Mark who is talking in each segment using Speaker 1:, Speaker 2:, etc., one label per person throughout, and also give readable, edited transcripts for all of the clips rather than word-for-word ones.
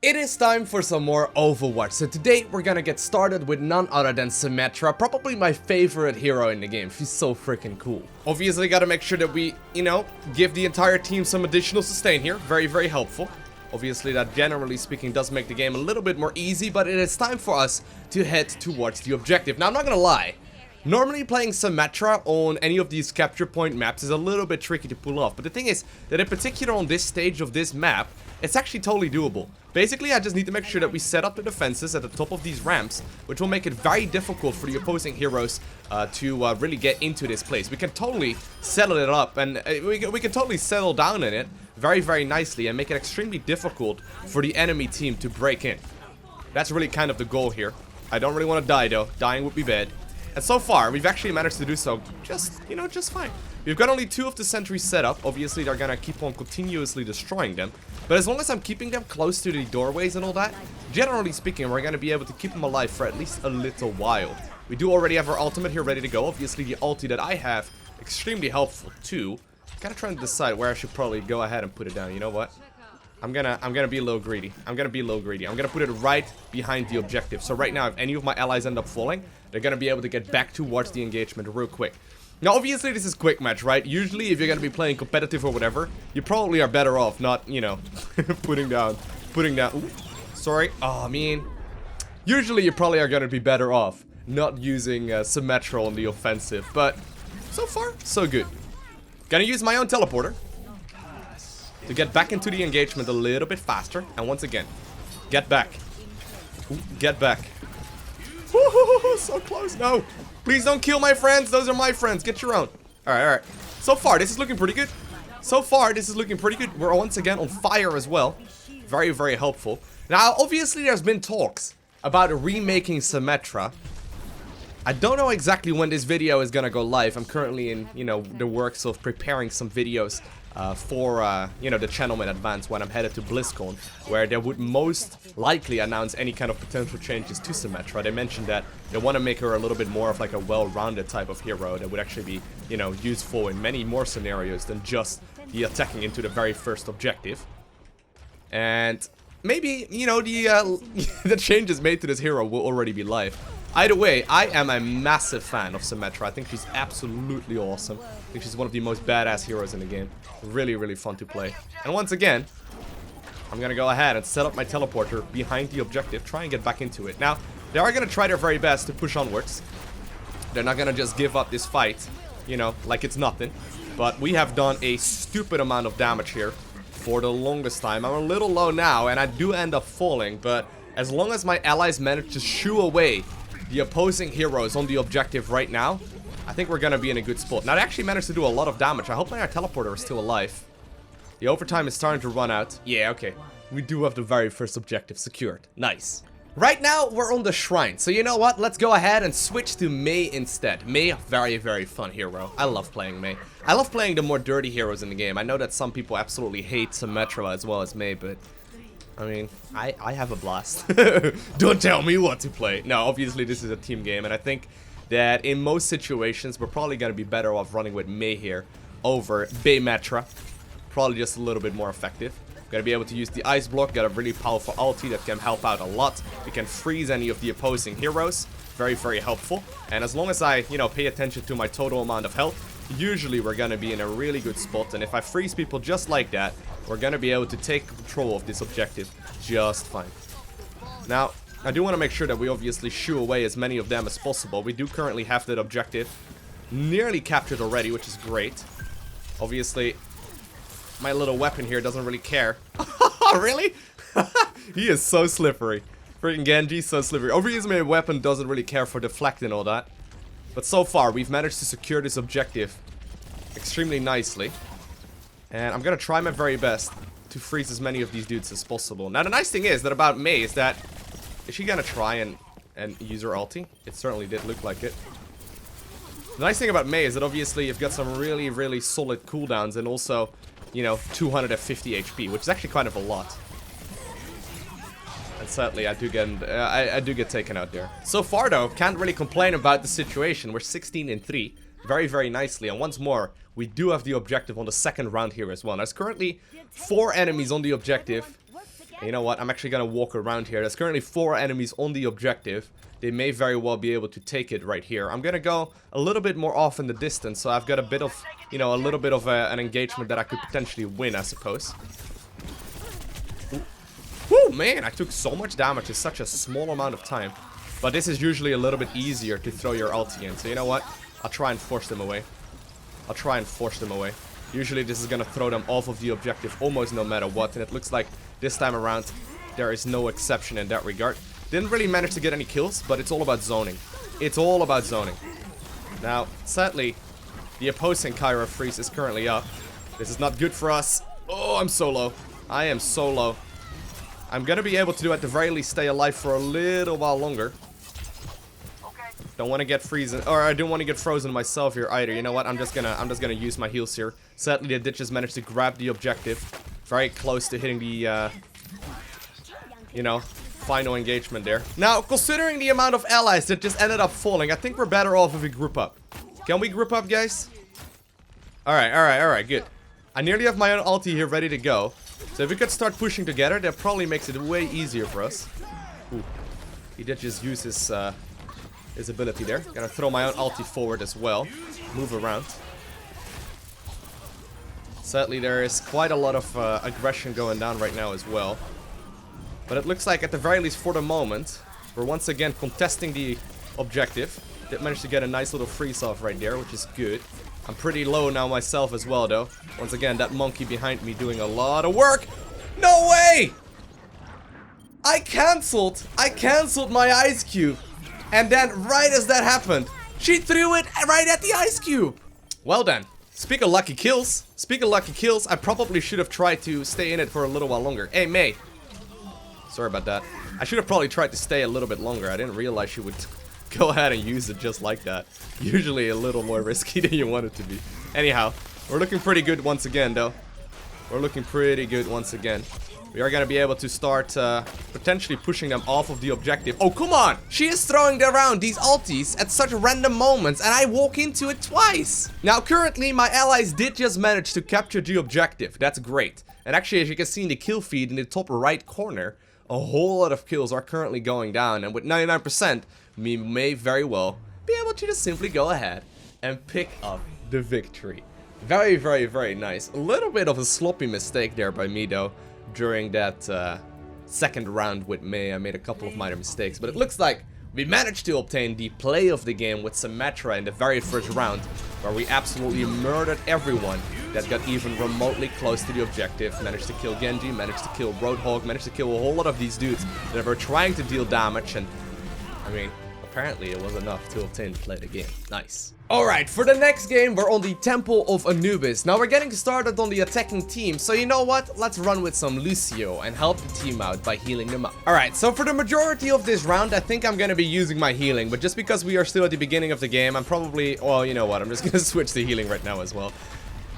Speaker 1: It is time for some more Overwatch. So today we're gonna get started with none other than Symmetra, probably my favorite hero in the game. She's so freaking cool. Obviously gotta make sure that we, give the entire team some additional sustain here. Very, very helpful. Obviously that generally speaking does make the game a little bit more easy, but it is time for us to head towards the objective. Now I'm not gonna lie. Normally playing Symmetra on any of these capture point maps is a little bit tricky to pull off, but the thing is that in particular on this stage of this map, it's actually totally doable. Basically, I just need to make sure that we set up the defenses at the top of these ramps, which will make it very difficult for the opposing heroes to really get into this place. We can totally settle it up, and we can totally settle down in it very, very nicely and make it extremely difficult for the enemy team to break in. That's really kind of the goal here. I don't really want to die, though. Dying would be bad. And so far, we've actually managed to do so just fine. We've got only 2 of the sentries set up. Obviously, they're gonna keep on continuously destroying them. But as long as I'm keeping them close to the doorways and all that, generally speaking, we're gonna be able to keep them alive for at least a little while. We do already have our ultimate here ready to go. Obviously, the ulti that I have, extremely helpful too. Gotta try to decide where I should probably go ahead and put it down. You know what? I'm gonna be a little greedy. I'm gonna put it right behind the objective. So right now, if any of my allies end up falling, they're gonna be able to get back towards the engagement real quick. Now, obviously, this is quick match, right? Usually, if you're gonna be playing competitive or whatever, you probably are better off not, putting down. Ooh, sorry. Oh, I mean, usually you probably are gonna be better off not using Symmetra on the offensive. But so far, so good. Gonna use my own teleporter to get back into the engagement a little bit faster. And once again, get back. Ooh, get back. Woohoo, so close. No. Please don't kill my friends. Those are my friends. Get your own. Alright, alright. So far, this is looking pretty good. We're once again on fire as well. Very, very helpful. Now, obviously, there's been talks about remaking Symmetra. I don't know exactly when this video is gonna go live. I'm currently in, the works of preparing some videos for, the channel in advance when I'm headed to BlizzCon, where they would most likely announce any kind of potential changes to Symmetra. They mentioned that they want to make her a little bit more of like a well-rounded type of hero that would actually be, useful in many more scenarios than just the attacking into the very first objective. And maybe, the changes made to this hero will already be live. Either way, I am a massive fan of Symmetra. I think she's absolutely awesome. I think she's one of the most badass heroes in the game. Really, really fun to play. And once again, I'm gonna go ahead and set up my teleporter behind the objective, try and get back into it. Now, they are gonna try their very best to push onwards. They're not gonna just give up this fight, like it's nothing. But we have done a stupid amount of damage here for the longest time. I'm a little low now, and I do end up falling, but as long as my allies manage to shoo away the opposing heroes on the objective right now, I think we're gonna be in a good spot. Now, they actually managed to do a lot of damage. I hope my teleporter is still alive. The overtime is starting to run out. Yeah, okay. We do have the very first objective secured. Nice. Right now, we're on the shrine. So you know what? Let's go ahead and switch to Mei instead. Mei, very, very fun hero. I love playing Mei. I love playing the more dirty heroes in the game. I know that some people absolutely hate Symmetra as well as Mei, but I mean, I have a blast. Don't tell me what to play. No, obviously this is a team game, and I think that in most situations we're probably going to be better off running with Mei here over Symmetra. Probably just a little bit more effective. Gonna be able to use the ice block, got a really powerful ulti that can help out a lot. We can freeze any of the opposing heroes. Very, very helpful. And as long as I, pay attention to my total amount of health, usually we're gonna be in a really good spot. And if I freeze people just like that, we're gonna be able to take control of this objective just fine. Now, I do want to make sure that we obviously shoo away as many of them as possible. We do currently have that objective nearly captured already, which is great. Obviously, my little weapon here doesn't really care. Really? He is so slippery. Freaking Genji's so slippery. Obviously, my weapon doesn't really care for deflecting all that. But so far, we've managed to secure this objective extremely nicely. And I'm gonna try my very best to freeze as many of these dudes as possible. Now, the nice thing is that about Mei is that... Is she gonna try and use her ulti? It certainly did look like it. The nice thing about Mei is that obviously you've got some really, really solid cooldowns and also, 250 HP, which is actually kind of a lot. And sadly, I do get taken out there. So far, though, can't really complain about the situation. We're 16-3, very, very nicely. And once more, we do have the objective on the second round here as well. There's currently 4 enemies on the objective. And you know what? I'm actually gonna walk around here. There's currently 4 enemies on the objective. They may very well be able to take it right here. I'm gonna go a little bit more off in the distance, so I've got a bit of, you know, a little bit of an engagement that I could potentially win, I suppose. Woo, man, I took so much damage in such a small amount of time. But this is usually a little bit easier to throw your ulti in. So you know what? I'll try and force them away. I'll try and force them away. Usually this is gonna throw them off of the objective almost no matter what. And it looks like this time around there is no exception in that regard. Didn't really manage to get any kills, but it's all about zoning. It's all about zoning. Now, sadly, the opposing Kyra freeze is currently up. This is not good for us. Oh, I'm so low. I am so low. I'm gonna be able to, at the very least, stay alive for a little while longer. Don't want to get frozen, or I don't want to get frozen myself here either. You know what? I'm just gonna use my heals here. Sadly, the ditches managed to grab the objective, very close to hitting the, you know, final engagement there. Now, considering the amount of allies that just ended up falling, I think we're better off if we group up. Can we group up, guys? Alright, good. I nearly have my own ulti here ready to go. So if we could start pushing together, that probably makes it way easier for us. Ooh. He did just use his ability there. Gonna throw my own ulti forward as well. Move around. Sadly, there is quite a lot of aggression going down right now as well. But it looks like, at the very least for the moment, we're once again contesting the objective. Did manage to get a nice little freeze off right there, which is good. I'm pretty low now myself as well, though. Once again, that monkey behind me doing a lot of work. No way! I cancelled my ice cube. And then, right as that happened, she threw it right at the ice cube. Well then, speak of lucky kills, I probably should have tried to stay in it for a little while longer. Hey, May. Sorry about that. I should have probably tried to stay a little bit longer. I didn't realize she would go ahead and use it just like that. Usually a little more risky than you want it to be. Anyhow, we're looking pretty good once again, though. We're looking pretty good once again. We are going to be able to start potentially pushing them off of the objective. Oh, come on! She is throwing around these ultis at such random moments, and I walk into it twice. Now, currently, my allies did just manage to capture the objective. That's great. And actually, as you can see in the kill feed in the top right corner, a whole lot of kills are currently going down. And with 99%, we may very well be able to just simply go ahead and pick up the victory. Very, very, very nice. A little bit of a sloppy mistake there by me, though. During that second round with May, I made a couple of minor mistakes, but it looks like we managed to obtain the play of the game with Symmetra in the very first round, where we absolutely murdered everyone that got even remotely close to the objective. Managed to kill Genji, managed to kill Roadhog, managed to kill a whole lot of these dudes that were trying to deal damage, and I mean, apparently it was enough to obtain the play of the game. Nice. Alright, for the next game, we're on the Temple of Anubis. Now, we're getting started on the attacking team, so you know what? Let's run with some Lucio and help the team out by healing them up. Alright, so for the majority of this round, I think I'm gonna be using my healing, but just because we are still at the beginning of the game, I'm probably... Well, you know what? I'm just gonna switch to healing right now as well.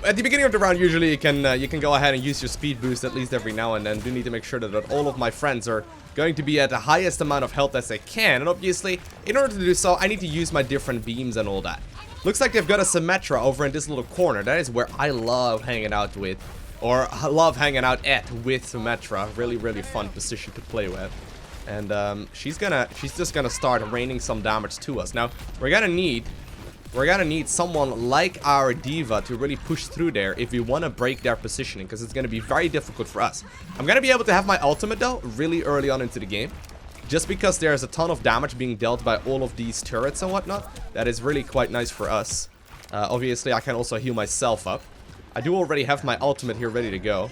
Speaker 1: At the beginning of the round, usually you can go ahead and use your speed boost at least every now and then. Do need to make sure that all of my friends are going to be at the highest amount of health as they can, and obviously, in order to do so, I need to use my different beams and all that. Looks like they've got a Symmetra over in this little corner. That is where I love hanging out with, or I love hanging out at with Symmetra. Really, really fun position to play with. And she's just gonna start raining some damage to us. Now, we're gonna need someone like our diva to really push through there if we want to break their positioning, because it's going to be very difficult for us. I'm going to be able to have my ultimate, though, really early on into the game. Just because there's a ton of damage being dealt by all of these turrets and whatnot. That is really quite nice for us. Obviously, I can also heal myself up. I do already have my ultimate here ready to go.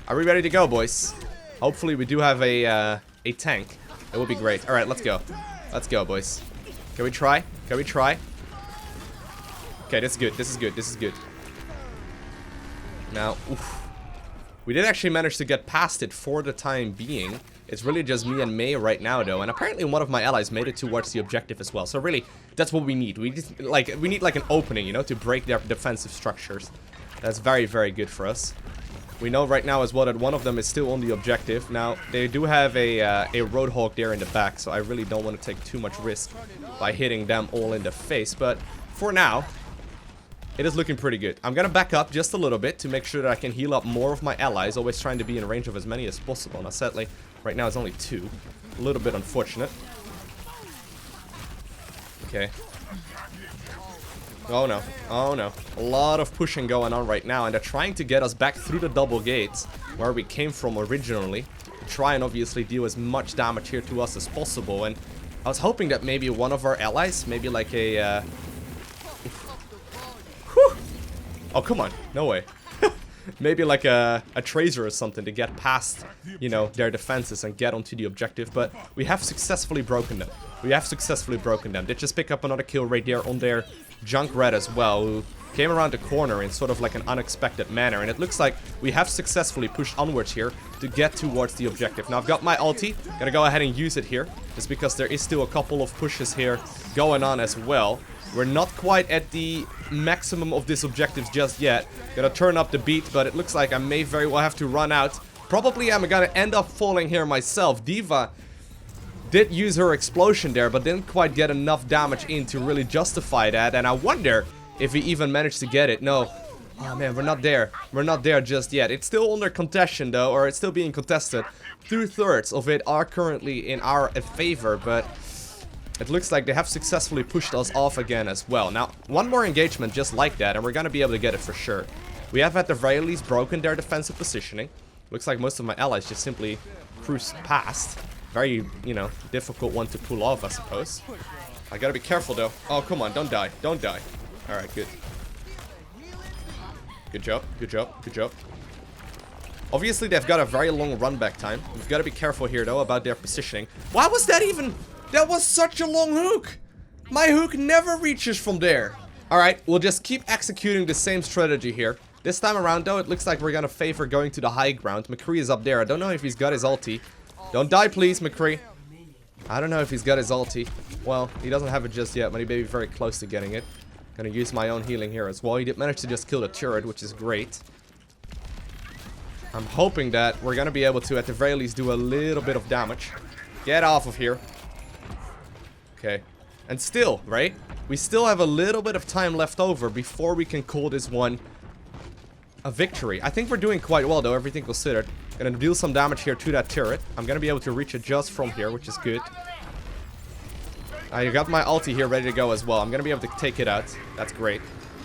Speaker 1: Are we ready to go, boys? Hopefully, we do have a tank. It would be great. All right, let's go. Let's go, boys. Can we try? Can we try? Okay, this is good. This is good. This is good. Now, oof. We did actually manage to get past it for the time being. It's really just me and May right now, though, and apparently one of my allies made it towards the objective as well. So really, that's what we need. We need like an opening, you know, to break their defensive structures. That's very, very good for us. We know right now as well that one of them is still on the objective. Now, they do have a Roadhog there in the back, so I really don't want to take too much risk by hitting them all in the face. But for now, It is looking pretty good. I'm gonna back up just a little bit to make sure that I can heal up more of my allies. Always trying to be in range of as many as possible. Now, sadly, right now it's only 2. A little bit unfortunate. Okay. Oh no. Oh no. A lot of pushing going on right now. And they're trying to get us back through the double gates where we came from originally. Try and obviously deal as much damage here to us as possible. And I was hoping that maybe one of our allies, maybe like a... Oh, come on. No way. Maybe like a Tracer or something to get past, you know, their defenses and get onto the objective. But we have successfully broken them. We have successfully broken them. They just pick up another kill right there on their Junkrat as well, who came around the corner in sort of like an unexpected manner. And it looks like we have successfully pushed onwards here to get towards the objective. Now, I've got my ulti. Gonna go ahead and use it here, just because there is still a couple of pushes here going on as well. We're not quite at the maximum of this objective just yet. Gonna turn up the beat, but it looks like I may very well have to run out. Probably I'm gonna end up falling here myself. D.Va did use her explosion there, but didn't quite get enough damage in to really justify that. And I wonder if he even managed to get it. No. Oh man, we're not there. We're not there just yet. It's still under contention though, or it's still being contested. 2/3 of it are currently in our favor, but... it looks like they have successfully pushed us off again as well. Now, one more engagement just like that, and we're gonna be able to get it for sure. We have at the very least broken their defensive positioning. Looks like most of my allies just simply cruised past. Very, you know, difficult one to pull off, I suppose. I gotta be careful though. Oh, come on, don't die. Don't die. Alright, good. Good job, good job, good job. Obviously, they've got a very long run back time. We've got to be careful here though about their positioning. Why was that even... that was such a long hook! My hook never reaches from there. Alright, we'll just keep executing the same strategy here. This time around though, it looks like we're gonna favor going to the high ground. McCree is up there. I don't know if he's got his ulti. Don't die please, McCree. I don't know if he's got his ulti. Well, he doesn't have it just yet, but he may be very close to getting it. Gonna use my own healing here as well. He did manage to just kill the turret, which is great. I'm hoping that we're gonna be able to, at the very least, do a little bit of damage. Get off of here. Okay. And still, right? We still have a little bit of time left over before we can call this one a victory. I think we're doing quite well, though, everything considered. Gonna deal some damage here to that turret. I'm gonna be able to reach it just from here, which is good. I got my ulti here ready to go as well. I'm gonna be able to take it out. That's great.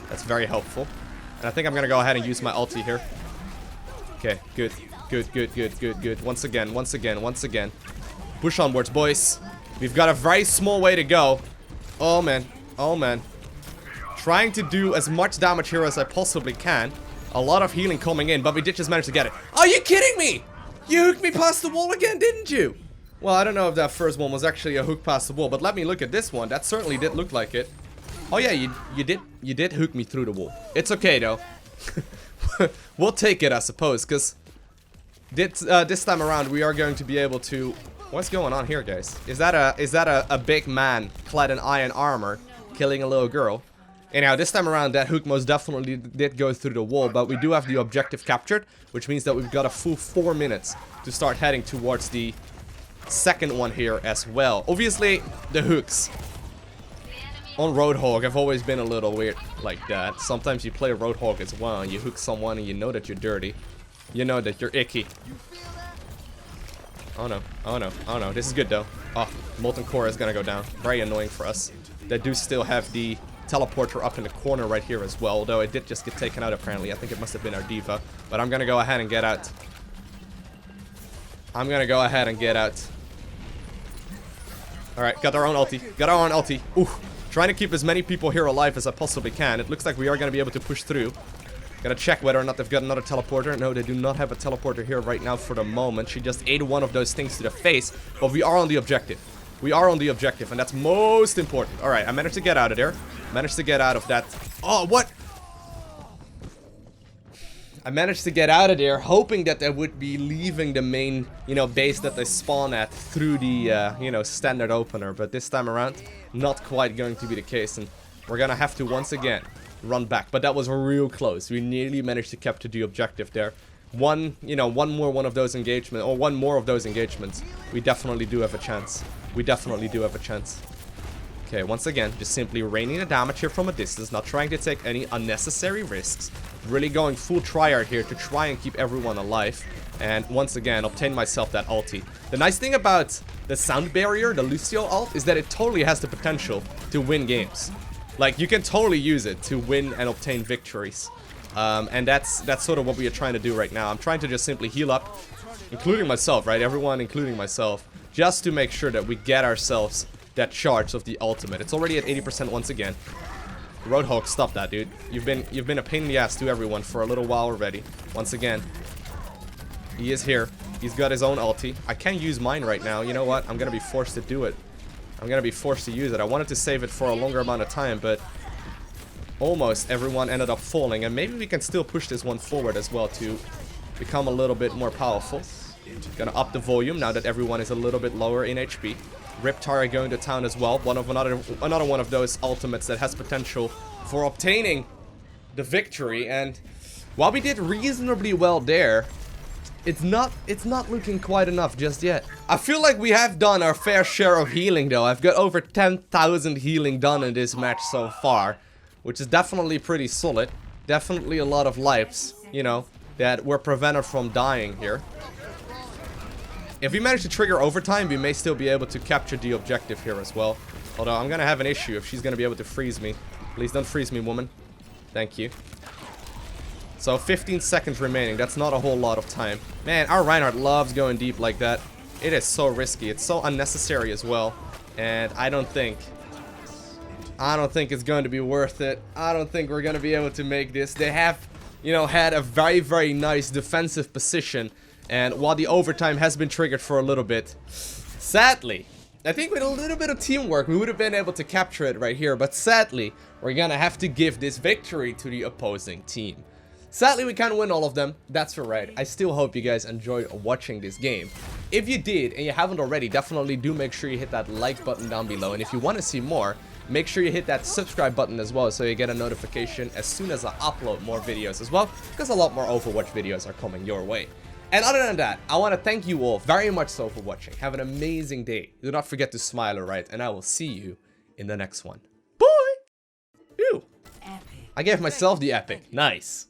Speaker 1: That's very helpful. And I think I'm gonna go ahead and use my ulti here. Okay, good. Good, good, good, good, good. Once again, once again, once again. Push onwards, boys. We've got a very small way to go. Oh, man. Oh, man. Trying to do as much damage here as I possibly can. A lot of healing coming in, but we did just manage to get it. Are you kidding me? You hooked me past the wall again, didn't you? Well, I don't know if that first one was actually a hook past the wall, but let me look at this one. That certainly did look like it. Oh, yeah, you did hook me through the wall. It's okay, though. We'll take it, I suppose, because this time around we are going to be able to... What's going on here, guys? Is that a big man clad in iron armor killing a little girl? Anyhow, this time around that hook most definitely did go through the wall, but we do have the objective captured, which means that we've got a full 4 minutes to start heading towards the second one here as well. Obviously, the hooks on Roadhog have always been a little weird like that. Sometimes you play Roadhog as well and you hook someone and you know that you're dirty. You know that you're icky. Oh no, oh no, oh no, this is good though. Oh, Molten Core is gonna go down. Very annoying for us. They do still have the teleporter up in the corner right here as well, although it did just get taken out apparently. I think it must have been our D.Va. But I'm gonna go ahead and get out. I'm gonna go ahead and get out. Alright, got our own ulti. Got our own ulti. Ooh, trying to keep as many people here alive as I possibly can. It looks like we are gonna be able to push through. Gotta check whether or not they've got another teleporter. No, they do not have a teleporter here right now for the moment. She just ate one of those things to the face. But we are on the objective. We are on the objective, and that's most important. Alright, I managed to get out of there. Managed to get out of that. Oh, what? I managed to get out of there, hoping that they would be leaving the main, you know, base that they spawn at through the, you know, standard opener. But this time around, not quite going to be the case, and we're gonna have to once again run back. But that was real close. We nearly managed to capture the objective there. One more of those engagements, or one more of those engagements, we definitely do have a chance. We definitely do have a chance. Okay, once again, just simply raining the damage here from a distance, not trying to take any unnecessary risks. Really going full tryhard here to try and keep everyone alive. And once again, obtain myself that ulti. The nice thing about the sound barrier, the Lucio ult, is that it totally has the potential to win games. Like, you can totally use it to win and obtain victories. And that's sort of what we are trying to do right now. I'm trying to just simply heal up, including myself, right? Everyone, including myself, just to make sure that we get ourselves that charge of the ultimate. It's already at 80% once again. Roadhog, stop that, dude. You've been a pain in the ass to everyone for a little while already. Once again, he is here. He's got his own ulti. I can't use mine right now. You know what? I'm gonna be forced to do it. I'm gonna be forced to use it. I wanted to save it for a longer amount of time, but almost everyone ended up falling, and maybe we can still push this one forward as well to become a little bit more powerful. Gonna up the volume now that everyone is a little bit lower in HP. Riptire going to town as well. Another one of those ultimates that has potential for obtaining the victory. And while we did reasonably well there, it's not looking quite enough just yet. I feel like we have done our fair share of healing though. I've got over 10,000 healing done in this match so far, which is definitely pretty solid. Definitely a lot of lives, you know, that were prevented from dying here. If we manage to trigger overtime, we may still be able to capture the objective here as well. Although I'm gonna have an issue if she's gonna be able to freeze me. Please don't freeze me, woman. Thank you. So 15 seconds remaining. That's not a whole lot of time. Man, our Reinhardt loves going deep like that. It is so risky. It's so unnecessary as well. And I don't think it's going to be worth it. I don't think we're gonna be able to make this. They have, you know, had a very, very nice defensive position. And while the overtime has been triggered for a little bit, sadly, I think with a little bit of teamwork, we would have been able to capture it right here. But sadly, we're gonna have to give this victory to the opposing team. Sadly, we can't win all of them. That's alright. I still hope you guys enjoyed watching this game. If you did, and you haven't already, definitely do make sure you hit that like button down below. And if you want to see more, make sure you hit that subscribe button as well, so you get a notification as soon as I upload more videos as well, because a lot more Overwatch videos are coming your way. And other than that, I want to thank you all very much so for watching. Have an amazing day. Do not forget to smile, alright? And I will see you in the next one. Bye! Ew. I gave myself the epic. Nice.